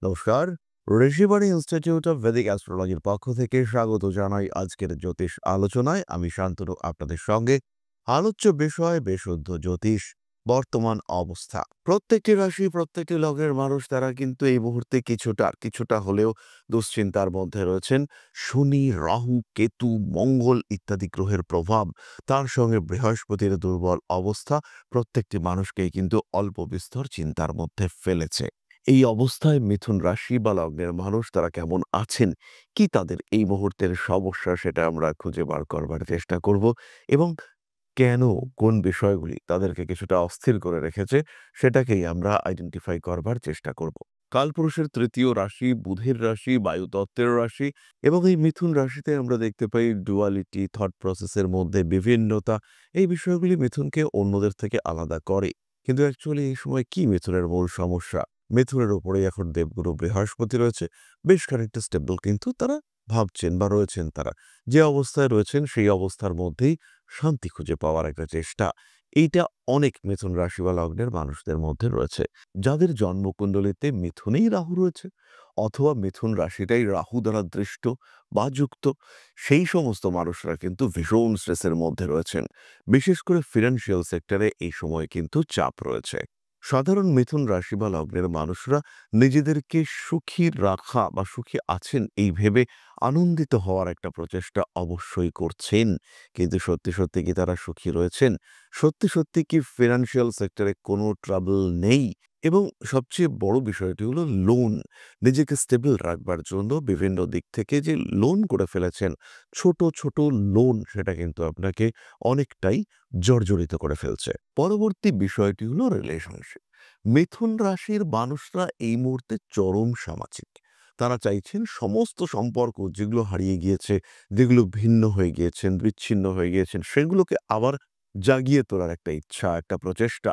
নমস্কার। Rishibani institute of Vedic অ্যাস্ট্রোলজির পক্ষ থেকে স্বাগত জানাই আজকের জ্যোতিষ আলোচনায়। আমি শান্তনু আপনাদের সঙ্গে। আলোচ্য বিষয় বিশুদ্ধ জ্যোতিষ, বর্তমান অবস্থা। প্রত্যেকটি রাশি, প্রত্যেকটি লগ্নের মানুষ তারা কিন্তু এই মুহূর্তে কিছুটা হলেও দুশ্চিন্তার মধ্যে রয়েছেন। শনি, রাহু, কেতু, মঙ্গল ইত্যাদি গ্রহের প্রভাব, তার সঙ্গে বৃহস্পতির দুর্বল অবস্থা প্রত্যেকটি মানুষকেই কিন্তু অল্প বিস্তর চিন্তার মধ্যে ফেলেছে। এই অবস্থায় মিথুন রাশি বা লগ্নের মানুষ তারা কেমন আছেন, কি তাদের এই মুহূর্তের সমস্যা, সেটা আমরা খুঁজে বার করবার চেষ্টা করব এবং কেন, কোন বিষয়গুলি তাদেরকে কিছুটা অস্থির করে রেখেছে সেটাকেই আমরা আইডেন্টিফাই করবার চেষ্টা করব। কালপুরুষের তৃতীয় রাশি বুধের রাশি, বায়ুতত্ত্বের রাশি এবং এই মিথুন রাশিতে আমরা দেখতে পাই ডুয়ালিটি, থট প্রসেসের মধ্যে বিভিন্নতা। এই বিষয়গুলি মিথুনকে অন্যদের থেকে আলাদা করে। কিন্তু অ্যাকচুয়ালি এই সময় কি মিথুনের মূল সমস্যা? মিথুনের উপরেই এখন দেবগুরু বৃহস্পতি রয়েছে। বেশ খানিকটা স্টেবল কিন্তু তারা ভাবছেন বা রয়েছেন তারা। যে অবস্থায় রয়েছেন সেই অবস্থার মধ্যেই শান্তি খুঁজে পাওয়ার একটা চেষ্টা, এইটা অনেক মিথুন রাশি বা লগ্নের মানুষদের মধ্যে রয়েছে। যাদের জন্মকুণ্ডলিতে মিথুনেই রাহু রয়েছে অথবা মিথুন রাশিটাই রাহু দ্বারা দৃষ্ট বা যুক্ত, সেই সমস্ত মানুষরা কিন্তু ভীষণ স্ট্রেসের মধ্যে রয়েছেন। বিশেষ করে ফিনান্সিয়াল সেক্টরে এই সময় কিন্তু চাপ রয়েছে। সাধারণ মিথুন রাশি বা লগ্নের মানুষরা নিজেদেরকে সুখী রাখা বা সুখী আছেন এই ভেবে আনন্দিত হওয়ার একটা প্রচেষ্টা অবশ্যই করছেন। কিন্তু সত্যি সত্যি কি তারা সুখী রয়েছেন? সত্যি সত্যি কি ফিনান্সিয়াল সেক্টরে কোনো ট্রাবল নেই? এবং সবচেয়ে বড় বিষয়টি হলো লোন। নিজেকে স্টেবল রাখবার জন্য বিভিন্ন দিক থেকে যে লোন করে ফেলেছেন, ছোট ছোট লোন, সেটা কিন্তু আপনাকে অনেকটাই জর্জরিত করে ফেলছে। পরবর্তী বিষয়টি হলো রিলেশনশিপ। মিথুন রাশির মানুষরা এই মুহূর্তে চরম সামাজিক। তারা চাইছেন সমস্ত সম্পর্ক যেগুলো হারিয়ে গিয়েছে, যেগুলো ভিন্ন হয়ে গিয়েছেন, বিচ্ছিন্ন হয়ে গিয়েছেন, সেগুলোকে আবার জাগিয়ে তোলার একটা ইচ্ছা, একটা প্রচেষ্টা,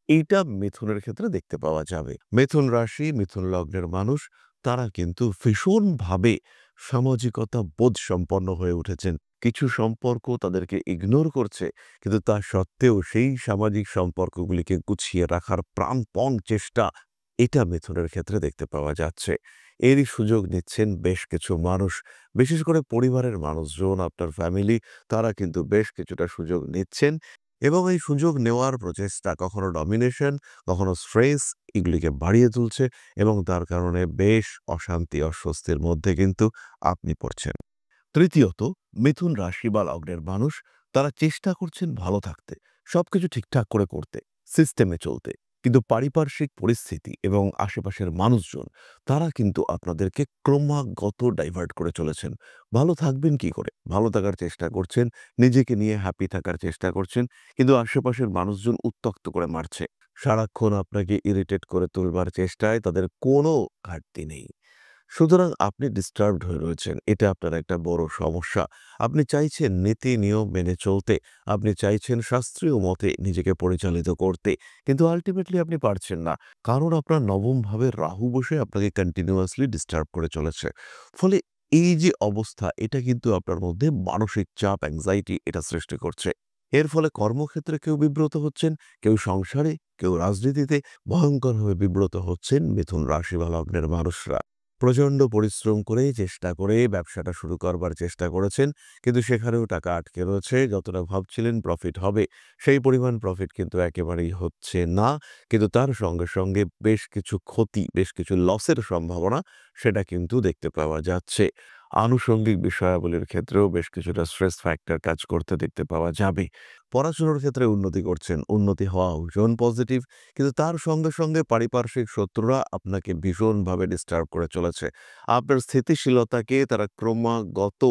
এইটা মিথুনের ক্ষেত্রে দেখতে পাওয়া যাবে। মিথুন রাশি, মিথুন লগ্নের মানুষ তারা কিন্তু ভীষণভাবে সামাজিকতা বোধ সম্পন্ন হয়ে উঠেছেন। কিছু সম্পর্ক তাদেরকে ইগনোর করছে, কিন্তু তা সত্ত্বেও সেই সামাজিক সম্পর্কগুলিকে গুছিয়ে রাখার প্রাণপণ চেষ্টা, এটা মিথুনের ক্ষেত্রে দেখতে পাওয়া যাচ্ছে। এরই সুযোগ নিচ্ছেন বেশ কিছু মানুষ। বিশেষ করে পরিবারের মানুষজন, আপনার ফ্যামিলি, তারা কিন্তু বেশ কিছুটা সুযোগ নিচ্ছেন এবং এই সুযোগ নেওয়ার প্রচেষ্টা কখনো ডমিনেশন, কখনো স্ট্রেস, এগুলিকে বাড়িয়ে তুলছে এবং তার কারণে বেশ অশান্তি, অস্বস্তির মধ্যে কিন্তু আপনি পড়ছেন। তৃতীয়ত, মিথুন রাশি বা লগ্নের মানুষ তারা চেষ্টা করছেন ভালো থাকতে, সবকিছু ঠিকঠাক করে করতে, সিস্টেমে চলতে। কিন্তু পারিপার্শ্বিক পরিস্থিতি এবং আশেপাশের মানুষজন তারা কিন্তু আপনাদেরকে ক্রমাগত ডাইভার্ট করে চলেছেন। ভালো থাকবেন কি করে? ভালো থাকার চেষ্টা করছেন, নিজেকে নিয়ে হ্যাপি থাকার চেষ্টা করছেন, কিন্তু আশেপাশের মানুষজন উত্ত্যক্ত করে মারছে। সারাক্ষণ আপনাকে ইরিটেট করে তুলবার চেষ্টায় তাদের কোনো ঘাটতি নেই। সুতরাং আপনি ডিস্টার্বড হয়ে রয়েছেন। এটা আপনার একটা বড় সমস্যা। আপনি চাইছেন নীতি নিয়ম মেনে চলতে, আপনি চাইছেন শাস্ত্রীয় মতে নিজেকে পরিচালিত করতে, কিন্তু আল্টিমেটলি আপনি পারছেন না। কারণ আপনার নবম ভাবে রাহু বসে আপনাকে কন্টিনিউয়াসলি ডিস্টার্ব করে চলেছে। ফলে এই যে অবস্থা, এটা কিন্তু আপনার মধ্যে মানসিক চাপ, অ্যাংজাইটি এটা সৃষ্টি করছে। এর ফলে কর্মক্ষেত্রে কেউ বিব্রত হচ্ছেন, কেউ সংসারে, কেউ রাজনীতিতে ভয়ঙ্করভাবে বিব্রত হচ্ছেন মিথুন রাশি বা লগ্নের মানুষরা। প্রচণ্ড পরিশ্রম করে চেষ্টা করে ব্যবসাটা শুরু করবার চেষ্টা করেছেন, কিন্তু সেখানেও টাকা আটকে রয়েছে। যতটা ভাবছিলেন প্রফিট হবে, সেই পরিমাণ প্রফিট কিন্তু একেবারেই হচ্ছে না। কিন্তু তার সঙ্গে সঙ্গে বেশ কিছু ক্ষতি, বেশ কিছু লসের সম্ভাবনা, সেটা কিন্তু দেখতে পাওয়া যাচ্ছে। আনুষঙ্গিক বিষয়াবলীর ক্ষেত্রেও বেশ কিছুটা স্ট্রেস ফ্যাক্টর কাজ করতে দেখতে পাওয়া যাবে। পড়াশোনার ক্ষেত্রে উন্নতি করছেন, উন্নতি হওয়া ভীষণ পজিটিভ, কিন্তু তার সঙ্গে সঙ্গে পারিপার্শ্বিক শত্রুরা আপনাকে ভীষণভাবে ডিস্টার্ব করে চলেছে। আপনার স্থিতিশীলতাকে তারা ক্রমাগত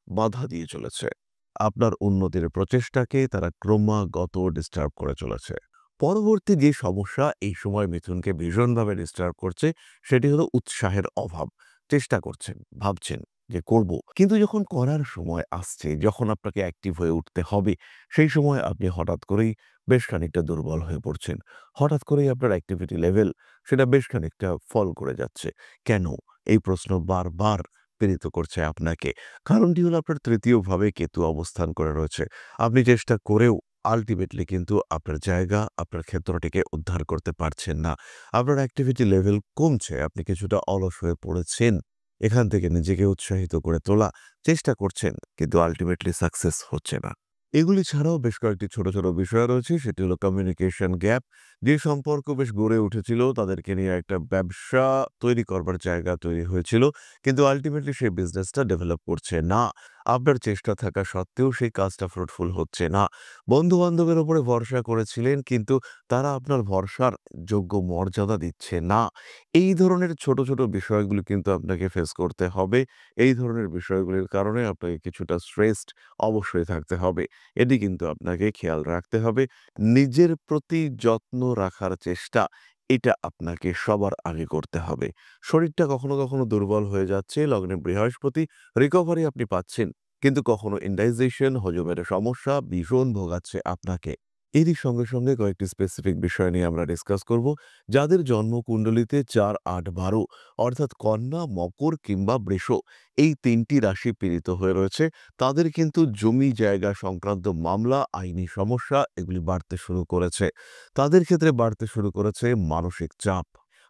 বাধা দিয়ে চলেছে। আপনার উন্নতির প্রচেষ্টাকে তারা ক্রমাগত ডিস্টার্ব করে চলেছে। পরবর্তী যে সমস্যা এই সময় মিথুনকে ভীষণভাবে ডিস্টার্ব করছে, সেটি হলো উৎসাহের অভাব। চেষ্টা করছেন, ভাবছেন যে করব, কিন্তু যখন করার সময় আসছে, যখন আপনাকে অ্যাক্টিভ হয়ে উঠতে হবে, সেই সময় আপনি হঠাৎ করেই বেশ খানিকটা দুর্বল হয়ে পড়ছেন। হঠাৎ করেই আপনার অ্যাক্টিভিটি লেভেল সেটা বেশ খানিকটা ফল করে যাচ্ছে। কেন? এই প্রশ্ন বারবার পীড়িত করছে আপনাকে। কারণটি হলো আপনার তৃতীয় ভাবে কেতু অবস্থান করে রয়েছে। আপনি চেষ্টা করেও আল্টিমেটলি কিন্তু আপনার জায়গা, আপনার ক্ষেত্রটিকে উদ্ধার করতে পারছেন না। আপনার অ্যাক্টিভিটি লেভেল কমছে, আপনি কিছুটা অলস হয়ে পড়েছেন। এখান থেকে নিজেকে উৎসাহিত করে তোলা চেষ্টা করছেন, কিন্তু আল্টিমেটলি সাকসেস হচ্ছে না। এগুলি ছাড়াও বেশ কয়েকটি ছোট, ছোট বিষয় রয়েছে, সেটি হলো কমিউনিকেশন গ্যাপ। যে সম্পর্ক বেশ গড়ে উঠেছিল, তাদেরকে নিয়ে একটা ব্যবসা তৈরি করবার জায়গা তৈরি হয়েছিল, কিন্তু আল্টিমেটলি সেই বিজনেসটা ডেভেলপ করছে না। আপনার চেষ্টা থাকা সত্ত্বেও সেই কাজটা ফ্রুটফুল হচ্ছে না। বন্ধু-বান্ধবের উপরে ভরসা করেছিলেন, কিন্তু তারা আপনার ভরসার যোগ্য মর্যাদা দিচ্ছে না। এই ধরনের ছোট, ছোট বিষয়গুলো কিন্তু আপনাকে ফেস করতে হবে। এই ধরনের বিষয়গুলির কারণে আপনাকে কিছুটা স্ট্রেসড অবশ্যই থাকতে হবে। এটি কিন্তু আপনাকে খেয়াল রাখতে হবে। নিজের প্রতি যত্ন রাখার চেষ্টা, এটা আপনাকে সবার আগে করতে হবে। শরীরটা কখনো, কখনো দুর্বল হয়ে যাচ্ছে, লগ্নে বৃহস্পতি, রিকভারি আপনি পাচ্ছেন। কিন্তু কখনো ইনডাইজেশন, হজমের সমস্যা ভীষণ ভোগাচ্ছে আপনাকে। এরই সঙ্গে, সঙ্গে কয়েকটি স্পেসিফিক বিষয় নিয়ে আমরা ডিসকাস করব। যাদের জন্মকুণ্ডলিতে ৪, ৮, ১২ অর্থাৎ কন্যা, মকর কিংবা বৃষ, এই ৩ টি রাশি পীড়িত হয়ে রয়েছে, তাদের কিন্তু জমি জায়গা সংক্রান্ত মামলা, আইনি সমস্যা এগুলি বাড়তে শুরু করেছে। তাদের ক্ষেত্রে বাড়তে শুরু করেছে মানসিক চাপ।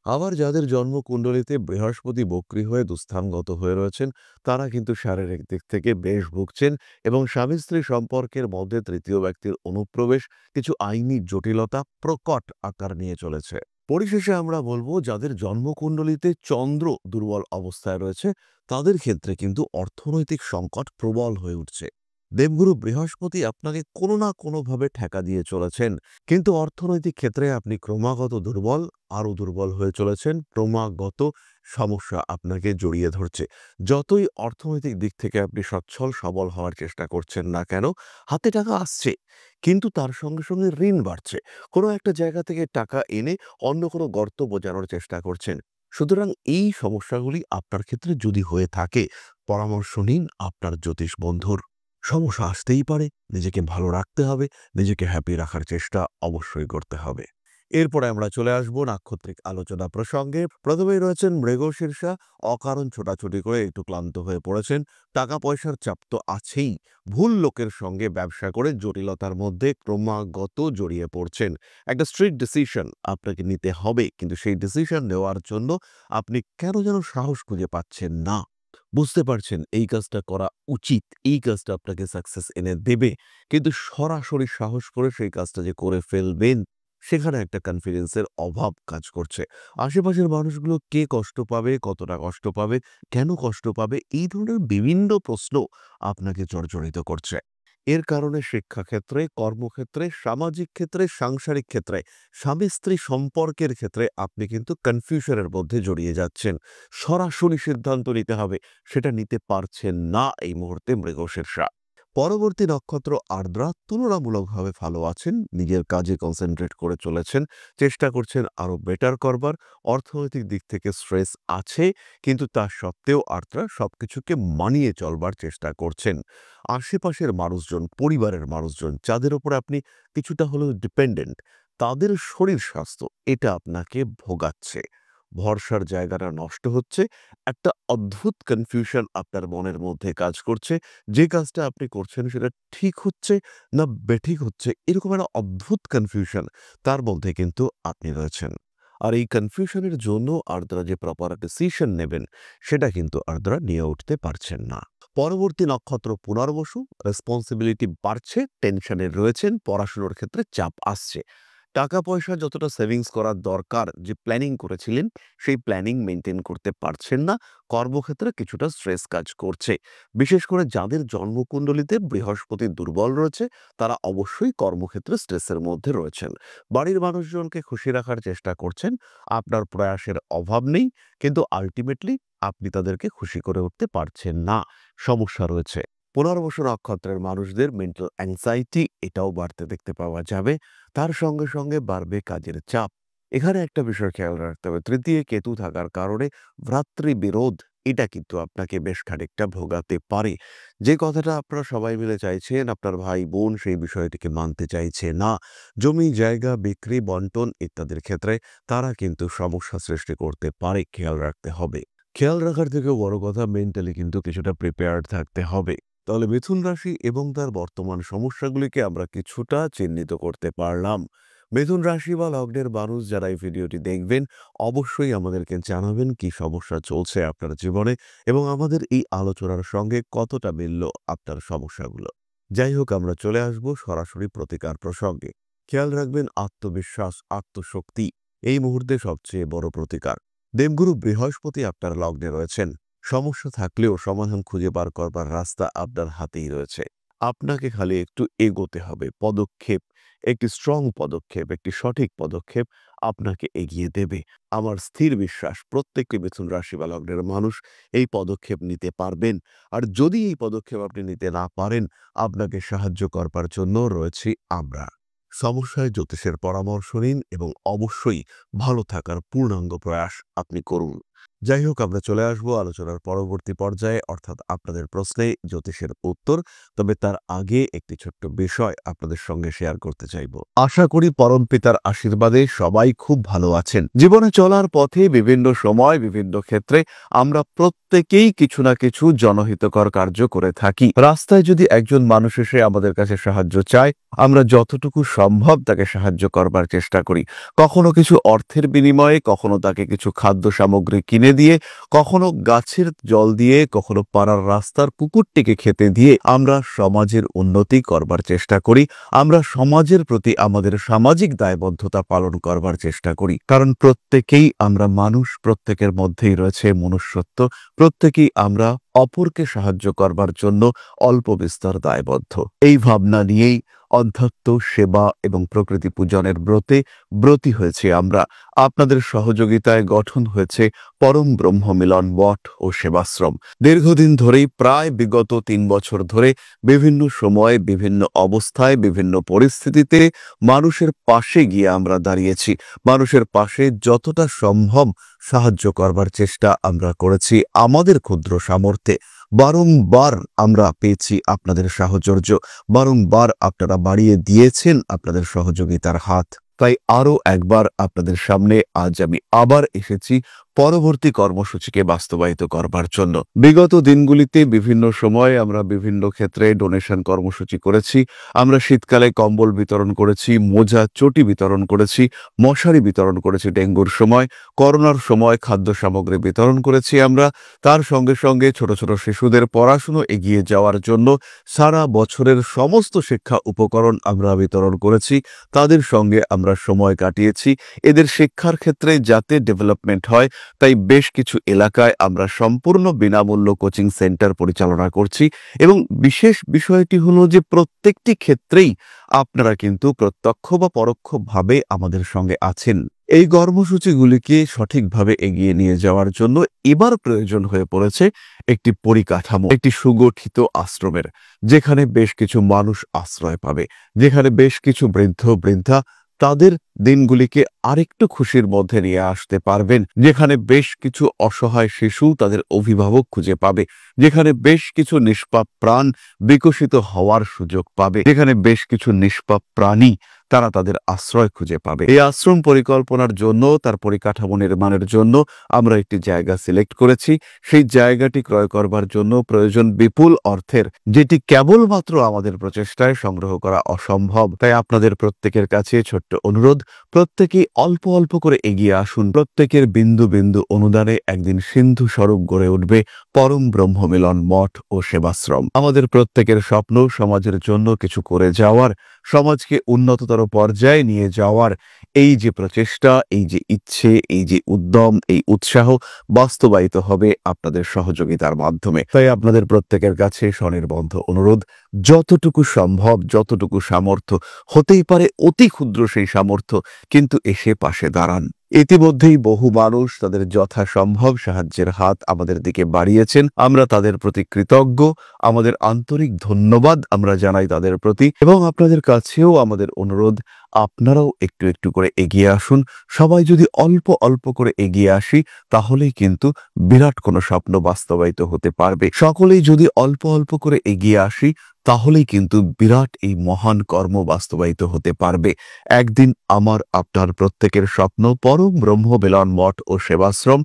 আবার যাদের জন্মকুণ্ডলিতে বৃহস্পতি বক্রী হয়ে দুস্থানগত হয়ে রয়েছেন, তারা কিন্তু শারীরিক দিক থেকে বেশ ভুগছেন এবং স্বামী-স্ত্রী সম্পর্কের মধ্যে তৃতীয় ব্যক্তির অনুপ্রবেশ কিছু আইনি জটিলতা প্রকট আকার নিয়ে চলেছে। পরিশেষে আমরা বলব, যাদের জন্মকুণ্ডলিতে চন্দ্র দুর্বল অবস্থায় রয়েছে, তাদের ক্ষেত্রে কিন্তু অর্থনৈতিক সংকট প্রবল হয়ে উঠছে। দেবগুরু বৃহস্পতি আপনাকে কোনো না কোনোভাবে ঠেকা দিয়ে চলেছেন, কিন্তু অর্থনৈতিক ক্ষেত্রে আপনি ক্রমাগত দুর্বল, আরও দুর্বল হয়ে চলেছেন। ক্রমাগত সমস্যা আপনাকে জড়িয়ে ধরছে। যতই অর্থনৈতিক দিক থেকে আপনি সচ্ছল সবল হওয়ার চেষ্টা করছেন না কেন, হাতে টাকা আসছে, কিন্তু তার সঙ্গে সঙ্গে ঋণ বাড়ছে। কোনো একটা জায়গা থেকে টাকা এনে অন্য কোনো গর্ত বোঝানোর চেষ্টা করছেন। সুতরাং এই সমস্যাগুলি আপনার ক্ষেত্রে যদি হয়ে থাকে, পরামর্শ নিন আপনার জ্যোতিষ বন্ধুর। সমস্যা আসতেই পারে, নিজেকে ভালো রাখতে হবে, নিজেকে হ্যাপি রাখার চেষ্টা অবশ্যই করতে হবে। এরপরে আমরা চলে আসব নাক্ষত্রিক আলোচনা প্রসঙ্গে। প্রথমেই রয়েছেন মৃগশীর্ষা। অকারণ ছোটাছুটি করে একটু ক্লান্ত হয়ে পড়েছেন। টাকা পয়সার চাপ তো আছেই, ভুল লোকের সঙ্গে ব্যবসা করে জটিলতার মধ্যে ক্রমাগত জড়িয়ে পড়ছেন। একটা স্ট্রিক্ট ডিসিশন আপনাকে নিতে হবে, কিন্তু সেই ডিসিশন নেওয়ার জন্য আপনি কেন যেন সাহস খুঁজে পাচ্ছেন না। বুঝতে পারছেন এই কাজটা করা উচিত, এই কাজটা আপনাকে সাকসেস এনে দেবে, কিন্তু সরাসরি সাহস করে সেই কাজটা যে করে ফেলবেন, সেখানে একটা কনফিডেন্সের অভাব কাজ করছে। আশেপাশের মানুষগুলো কে কষ্ট পাবে, কতটা কষ্ট পাবে, কেন কষ্ট পাবে, এই ধরনের বিভিন্ন প্রশ্ন আপনাকে জর্জরিত করছে। এর কারণে শিক্ষাক্ষেত্রে, কর্মক্ষেত্রে, সামাজিক ক্ষেত্রে, সাংসারিক ক্ষেত্রে, স্বামী-স্ত্রী সম্পর্কের ক্ষেত্রে আপনি কিন্তু কনফিউশনের মধ্যে জড়িয়ে যাচ্ছেন। সরাসরি সিদ্ধান্ত নিতে হবে, সেটা নিতে পারছেন না এই মুহূর্তে মৃগশীর্ষা। পরবর্তী নক্ষত্র আর্দ্রা। তুলনামূলকভাবে ভালো আছেন, নিজের কাজে কনসেন্ট্রেট করে চলেছেন, চেষ্টা করছেন আরো বেটার করবার। অর্থনৈতিক দিক থেকে স্ট্রেস আছে, কিন্তু তা সত্ত্বেও আর্দ্রা সবকিছুকে মানিয়ে চলবার চেষ্টা করছেন। আশেপাশের মানুষজন, পরিবারের মানুষজন যাদের উপর আপনি কিছুটা হলেও ডিপেন্ডেন্ট, তাদের শরীর স্বাস্থ্য এটা আপনাকে ভোগাচ্ছে। ভরসার জায়গাটা নষ্ট হচ্ছে। একটা অদ্ভুত কনফিউশন আপনার মনের মধ্যে কাজ করছে। যে কাজটা আপনি করছেন সেটা ঠিক হচ্ছে না বেঠিক হচ্ছে, এরকম একটা অদ্ভুত কনফিউশন তার মধ্যে কিন্তু আপনি রয়েছেন। আর এই কনফিউশনের জন্য আর্দ্রা যে প্রপার ডিসিশন নেবেন, সেটা কিন্তু আর্দ্রা নিয়ে উঠতে পারছেন না। পরবর্তী নক্ষত্র পুনর্বসু। রেসপন্সিবিলিটি বাড়ছে, টেনশনে রয়েছেন, পড়াশুনোর ক্ষেত্রে চাপ আসছে। টাকা পয়সা যতটা সেভিংস করার দরকার, যে প্ল্যানিং করেছিলেন, সেই প্ল্যানিং মেনটেন করতে পারছেন না। কর্মক্ষেত্রে কিছুটা স্ট্রেস কাজ করছে। বিশেষ করে যাদের জন্মকুণ্ডলিতে বৃহস্পতি দুর্বল রয়েছে, তারা অবশ্যই কর্মক্ষেত্রে স্ট্রেসের মধ্যে রয়েছেন। বাড়ির মানুষজনকে খুশি রাখার চেষ্টা করছেন, আপনার প্রয়াসের অভাব নেই, কিন্তু আল্টিমেটলি আপনি তাদেরকে খুশি করে উঠতে পারছেন না। সমস্যা রয়েছে। পুনর্বসু নক্ষত্রের মানুষদের মেন্টাল অ্যাংজাইটি এটাও বাড়তে দেখতে পাওয়া যাবে। তার সঙ্গে সঙ্গে বাড়বে কাজের চাপ। এখানে একটা বিষয় খেয়াল রাখতে হবে, তৃতীয় কেতু থাকার কারণে ভ্রাতৃবিরোধ এটা কিন্তু আপনাকে বেশ খানিকটা ভোগাতে পারে। যে কথাটা আপনারা সবাই মিলে চাইছেন, আপনার ভাই বোন সেই বিষয়টিকে মানতে চাইছে না। জমি জায়গা বিক্রি, বন্টন ইত্যাদির ক্ষেত্রে তারা কিন্তু সমস্যা সৃষ্টি করতে পারে, খেয়াল রাখতে হবে। খেয়াল রাখার থেকেও বড় কথা, মেন্টালি কিন্তু কিছুটা প্রিপেয়ার্ড থাকতে হবে। তাহলে মিথুন রাশি এবং তার বর্তমান সমস্যাগুলিকে আমরা কিছুটা চিহ্নিত করতে পারলাম। মিথুন রাশি বা লগ্নের মানুষ যারা এই ভিডিওটি দেখবেন, অবশ্যই আমাদেরকে জানাবেন কি সমস্যা চলছে আপনার জীবনে এবং আমাদের এই আলোচনার সঙ্গে কতটা মিলল আপনার সমস্যাগুলো। যাই হোক, আমরা চলে আসব সরাসরি প্রতিকার প্রসঙ্গে। খেয়াল রাখবেন, আত্মবিশ্বাস, আত্মশক্তি এই মুহূর্তে সবচেয়ে বড় প্রতিকার। দেবগুরু বৃহস্পতি আপনার লগ্নে রয়েছেন। সমস্যা থাকলেও সমাধান খুঁজে বার করবার রাস্তা আপনার হাতেই রয়েছে। আপনাকে খালি একটু এগোতে হবে। পদক্ষেপ, একটি স্ট্রং পদক্ষেপ, একটি সঠিক পদক্ষেপ আপনাকে এগিয়ে দেবে। আমার স্থির বিশ্বাস প্রত্যেকটি মিথুন রাশি বা লগ্নের মানুষ এই পদক্ষেপ নিতে পারবেন। আর যদি এই পদক্ষেপ আপনি নিতে না পারেন, আপনাকে সাহায্য করবার জন্য রয়েছি আমরা। সমস্যায় জ্যোতিষের পরামর্শ নিন এবং অবশ্যই ভালো থাকার পূর্ণাঙ্গ প্রয়াস আপনি করুন। যাই হোক, আমরা চলে আসবো আলোচনার পরবর্তী পর্যায়ে, অর্থাৎ আপনাদের প্রশ্নে জ্যোতিষের উত্তর। তবে তার আগে একটি ছোট্ট বিষয় আপনাদের সঙ্গে শেয়ার করতে চাইব। আশা করি পরম পিতার আশীর্বাদে সবাই খুব ভালো আছেন। জীবনে চলার পথে বিভিন্ন সময় বিভিন্ন ক্ষেত্রে আমরা প্রত্যেকেই কিছু না কিছু জনহিতকর কার্য করে থাকি। রাস্তায় যদি একজন মানুষ এসে আমাদের কাছে সাহায্য চায়, আমরা যতটুকু সম্ভব তাকে সাহায্য করবার চেষ্টা করি। কখনো কিছু অর্থের বিনিময়ে, কখনো তাকে কিছু খাদ্য সামগ্রী কিনে দিয়ে, কখনো গাছের জল দিয়ে, কখনো পাড়ার রাস্তার কুকুরটিকে খেতে দিয়ে আমরা সমাজের উন্নতি করবার চেষ্টা করি। আমরা সমাজের প্রতি আমাদের সামাজিক দায়বদ্ধতা পালন করবার চেষ্টা করি। কারণ প্রত্যেকেই আমরা মানুষ, প্রত্যেকের মধ্যেই রয়েছে মনুষ্যত্ব, প্রত্যেকেই আমরা অপরকে সাহায্য করবার জন্য অল্প বিস্তর দায়বদ্ধ। এই ভাবনা নিয়েই অধ্যাত্ম, সেবা এবং প্রকৃতি পূজনের ব্রতী হয়েছে আমরা। আপনাদের সহযোগিতায় গঠন হয়েছে পরম ব্রহ্ম মিলন মঠ ও সেবাশ্রম। দীর্ঘদিন ধরেই, প্রায় বিগত 3 বছর ধরে বিভিন্ন সময়ে, বিভিন্ন অবস্থায়, বিভিন্ন পরিস্থিতিতে মানুষের পাশে গিয়ে আমরা দাঁড়িয়েছি। মানুষের পাশে যতটা সম্ভব সাহায্য করবার চেষ্টা আমরা করেছি আমাদের ক্ষুদ্র সামর্থ্যে। বারংবার আমরা পেয়েছি আপনাদের সাহচর্য, বারংবার আপনারা বাড়িয়ে দিয়েছেন আপনাদের সহযোগিতার হাত। তাই আরও একবার আপনাদের সামনে আজ আমি আবার এসেছি পরবর্তী কর্মসূচিকে বাস্তবায়িত করবার জন্য। বিগত দিনগুলিতে বিভিন্ন সময়ে আমরা বিভিন্ন ক্ষেত্রে ডোনেশন কর্মসূচি করেছি। আমরা শীতকালে কম্বল বিতরণ করেছি, মোজা, চটি বিতরণ করেছি, মশারি বিতরণ করেছি ডেঙ্গুর সময়, করোনার সময় খাদ্য সামগ্রী বিতরণ করেছি আমরা। তার সঙ্গে সঙ্গে ছোট ছোট শিশুদের পড়াশুনো এগিয়ে যাওয়ার জন্য সারা বছরের সমস্ত শিক্ষা উপকরণ আমরা বিতরণ করেছি। তাদের সঙ্গে আমরা সময় কাটিয়েছি। এদের শিক্ষার ক্ষেত্রে যাতে ডেভেলপমেন্ট হয়, তাই বেশ কিছু এলাকায় আমরা সম্পূর্ণ বিনামূল্য কোচিং সেন্টার পরিচালনা করছি। এবং বিশেষ বিষয়টি হলো যে প্রত্যেকটি ক্ষেত্রেই আপনারা কিন্তু প্রত্যক্ষ বা পরোক্ষভাবে আমাদের সঙ্গে আছেন। এই কর্মসূচিগুলিকে সঠিকভাবে এগিয়ে নিয়ে যাওয়ার জন্য এবার প্রয়োজন হয়ে পড়েছে একটি পরিকাঠামো, একটি সুগঠিত আশ্রমের, যেখানে বেশ কিছু মানুষ আশ্রয় পাবে, যেখানে বেশ কিছু বৃদ্ধ বৃদ্ধা তাদের দিনগুলিকে আরেকটু খুশির মধ্যে নিয়ে আসতে পারবেন, যেখানে বেশ কিছু অসহায় শিশু তাদের অভিভাবক খুঁজে পাবে, যেখানে বেশ কিছু নিষ্পাপ প্রাণ বিকশিত হওয়ার সুযোগ পাবে, যেখানে বেশ কিছু নিষ্পাপ প্রাণী তারা তাদের আশ্রয় খুঁজে পাবে। এই আশ্রম পরিকল্পনার জন্য, তার পরিকাঠামো নির্মাণের জন্য আমরা একটি জায়গা সিলেক্ট করেছি। সেই জায়গাটি ক্রয় করবার জন্য প্রয়োজন বিপুল অর্থের, যেটি কেবলমাত্র আমাদের প্রচেষ্টায় সংগ্রহ করা অসম্ভব। তাই আপনাদের প্রত্যেকের কাছে ছোট্ট অনুরোধ, প্রত্যেকেই অল্প অল্প করে এগিয়ে আসুন। প্রত্যেকের বিন্দু বিন্দু অনুদানে একদিন সিন্ধু স্বরূপ গড়ে উঠবে পরম ব্রহ্ম মিলন মঠ ও সেবাশ্রম। আমাদের প্রত্যেকের স্বপ্ন সমাজের জন্য কিছু করে যাওয়ার, সমাজকে উন্নততর পর্যায়ে নিয়ে যাওয়ার এই যে প্রচেষ্টা, এই যে ইচ্ছে, এই যে উদ্যম, এই উৎসাহ বাস্তবায়িত হবে আপনাদের সহযোগিতার মাধ্যমে। তাই আপনাদের প্রত্যেকের কাছে স্বনির্বন্ধ অনুরোধ, যতটুকু সম্ভব, যতটুকু সামর্থ্য, হতেই পারে অতি ক্ষুদ্র সেই সামর্থ্য, কিন্তু এসে পাশে দাঁড়ান। ইতিমধ্যেই বহু মানুষ তাদের যথাসম্ভব সাহায্যের হাত আমাদের দিকে বাড়িয়েছেন। আমরা তাদের প্রতি কৃতজ্ঞ। আমাদের আন্তরিক ধন্যবাদ আমরা জানাই তাদের প্রতি। এবং আপনাদের কাছেও আমাদের অনুরোধ, আপনারাও একটু একটু করে এগিয়ে আসুন। সবাই যদি অল্প অল্প করে এগিয়ে আসি তাহলেই কিন্তু বিরাট কোনো স্বপ্ন বাস্তবায়িত হতে পারবে। সকলেই যদি অল্প অল্প করে এগিয়ে আসি তাহলেই কিন্তু বিরাট এই মহান কর্ম বাস্তবায়িত হতে পারবে। একদিন আমার আপনার প্রত্যেকের স্বপ্ন পরম ব্রহ্ম বেলন মঠ ও সেবাশ্রম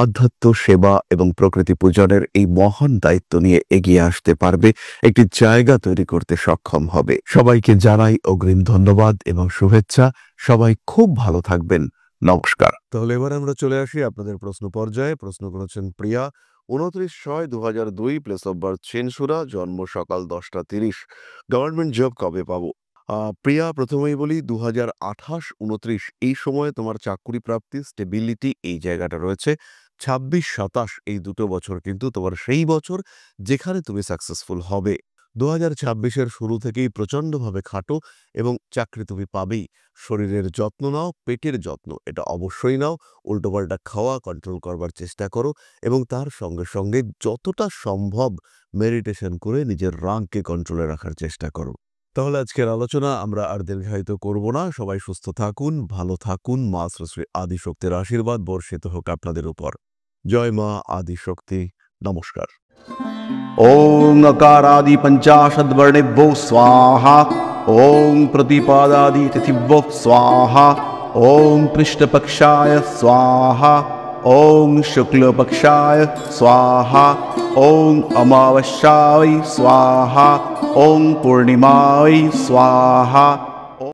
আধ্যাত্ম সেবা এবং প্রকৃতি পূজনের এই মহান দায়িত্ব নিয়ে এগিয়ে আসতে পারবে, একটি জায়গা তৈরি করতে সক্ষম হবে। সবাইকে জানাই অগ্রিম ধন্যবাদ এবং শুভেচ্ছা। সবাই খুব ভালো থাকবেন। নমস্কার। তাহলে এবার আমরা চলে আসি আপনাদের প্রশ্ন পর্যায়ে। প্রশ্ন করেছেন প্রিয়া, 29/6/2002, প্লেস অফ বার্থ চেনসুরা, জন্ম সকাল 10টা 30। গভর্নমেন্ট জব কবে পাবো? প্রিয়া, প্রথমেই বলি 2028-29 এই সময়ে তোমার চাকরি প্রাপ্তি, স্টেবিলিটি এই জায়গাটা রয়েছে। 26-27 এই দুটো বছর কিন্তু তোমার সেই বছর যেখানে তুমি সাকসেসফুল হবে। 2026-এর শুরু থেকেই প্রচণ্ডভাবে খাটো এবং চাকরি তুমি পাবেই। শরীরের যত্ন নাও, পেটের যত্ন এটা অবশ্যই নাও। উল্টোপাল্টা খাওয়া কন্ট্রোল করবার চেষ্টা করো এবং তার সঙ্গে সঙ্গে যতটা সম্ভব মেডিটেশন করে নিজের রাগকে কন্ট্রোলে রাখার চেষ্টা করো। তাহলে আজকের আলোচনা আমরা আর দীর্ঘায়িত করব না। সবাই সুস্থ থাকুন, ভালো থাকুন। মা শ্রী শ্রী আদিশক্তির আশীর্বাদ বর্ষিত হোক আপনাদের উপর। জয় মা আদিশক্তি। নমস্কার। ॐ अकारादि पञ्चाशद्वर्णेभ्यो स्वाहा। ॐ प्रतिपादादि तिथिभ्यो स्वाहा। ॐ पृष्ठपक्षाय स्वाहा। ॐ शुक्लपक्षाय स्वाहा। ॐ अमावास्याय स्वाहा। ॐ पूर्णिमाय स्वाहा।